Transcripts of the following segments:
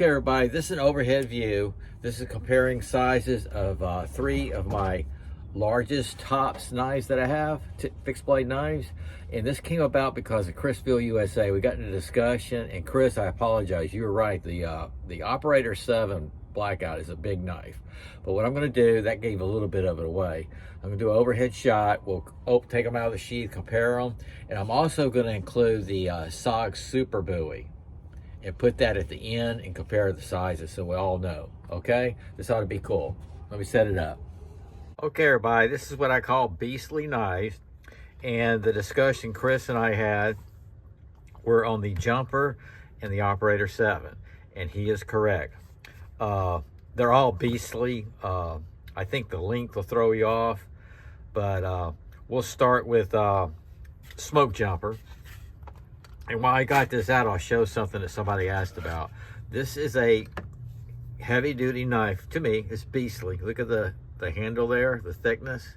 Okay, everybody, this is an overhead view. This is comparing sizes of 3 of my largest tops knives that I have, fixed blade knives. And this came about because of Chrisville, USA. We got into a discussion, and Chris, I apologize. You were right. The Operator 7 Blackout is a big knife. But what I'm going to do, that gave a little bit of it away. I'm going to do an overhead shot. We'll take them out of the sheath, compare them. And I'm also going to include the SOG Super Bowie and put that at the end and compare the sizes so we all know, okay? This ought to be cool. Let me set it up. Okay, everybody, this is what I call beastly knives. And the discussion Chris and I had were on the Jumper and the Operator 7. And he is correct. They're all beastly. I think the length will throw you off. But we'll start with Smoke Jumper. And while I got this out, I'll show something that somebody asked about. This is a heavy-duty knife. To me, it's beastly. Look at the handle there, the thickness.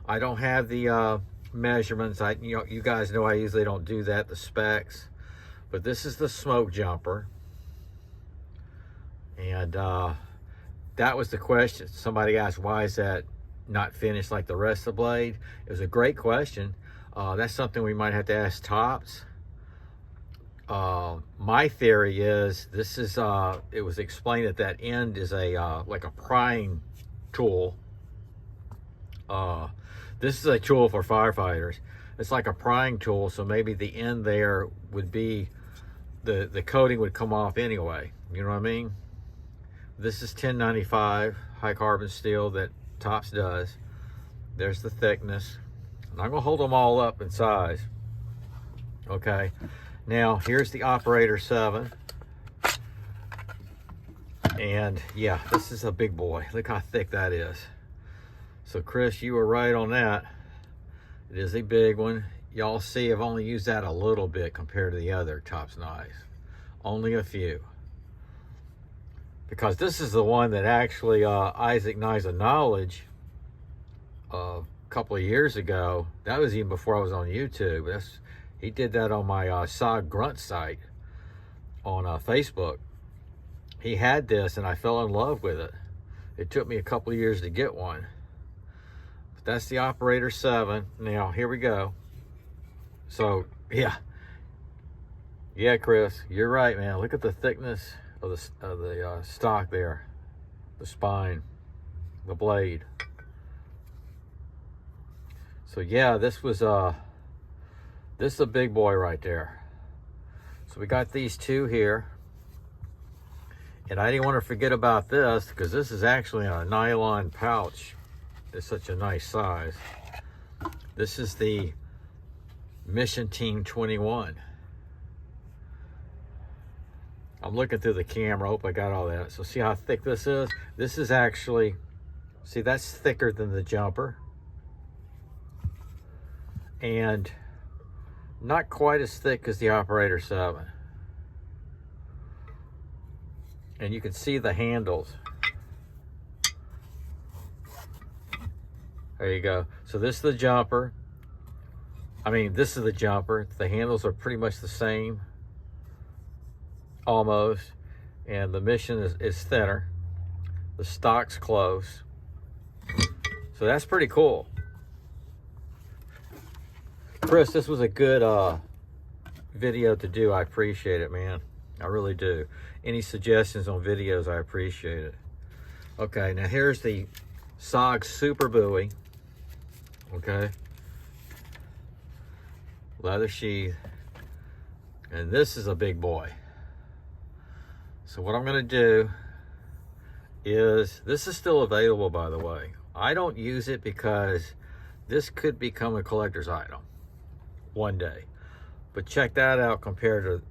I don't have the measurements. You guys know I usually don't do that, the specs. But this is the Smoke Jumper. And that was the question. Somebody asked, why is that not finished like the rest of the blade? It was a great question. That's something we might have to ask Tops. My theory is this is it was explained that that end is a like a prying tool. This is a tool for firefighters. It's like a prying tool, so maybe the end there would be the coating would come off anyway. You know what I mean? This is 1095 high carbon steel that Tops does. There's the thickness. And I'm gonna hold them all up in size. Okay. Now, here's the Operator 7. And yeah, this is a big boy. Look how thick that is. So Chris, you were right on that. It is a big one. Y'all see I've only used that a little bit compared to the other Tops knives. Only a few. Because this is the one that actually Isaac Knives of Knowledge a couple of years ago. That was even before I was on YouTube. He did that on my SOG Grunt site on Facebook. He had this and I fell in love with it. It took me a couple of years to get one. But that's the Operator 7. Now, here we go. So, yeah. Yeah, Chris, you're right, man. Look at the thickness of the stock there. The spine, the blade. So, yeah, this is a big boy right there. So we got these two here. And I didn't want to forget about this because this is actually a nylon pouch. It's such a nice size. This is the Mission Team 21. I'm looking through the camera. I hope I got all that. So see how thick this is? This is actually, see, that's thicker than the Jumper. And not quite as thick as the Operator 7. And you can see the handles. There you go. So this is the Jumper. This is the Jumper. The handles are pretty much the same. Almost. And the Mission is thinner. The stock's close. So that's pretty cool. Chris, this was a good video to do. I appreciate it, man. I really do. Any suggestions on videos, I appreciate it. Okay, now here's the SOG Super Bowie. Okay. Leather sheath. And this is a big boy. So what I'm going to do is, this is still available, by the way. I don't use it because this could become a collector's item one day. But check that out compared to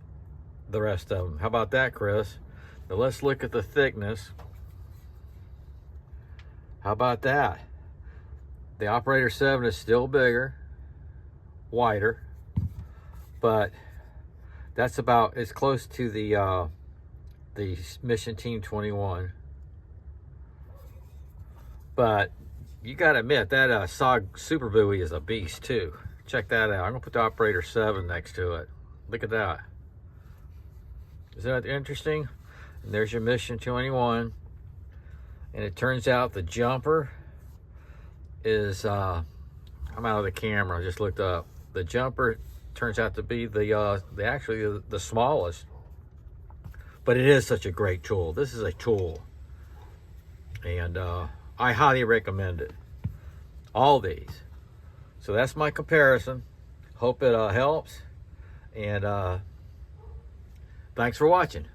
the rest of them. How about that, Chris? Now let's look at the thickness. How about that? The Operator 7 is still bigger, wider, but that's about as close to the Mission Team 21. But you gotta admit that SOG Super Bowie is a beast too. Check that out. I'm gonna put the Operator 7 next to it. Look at that. Isn't that interesting? And there's your Mission 21. And it turns out the jumper is, I'm out of the camera, I just looked up. The jumper turns out to be actually the smallest. But it is such a great tool. This is a tool. And I highly recommend it. All these. So that's my comparison. Hope it helps. And thanks for watching.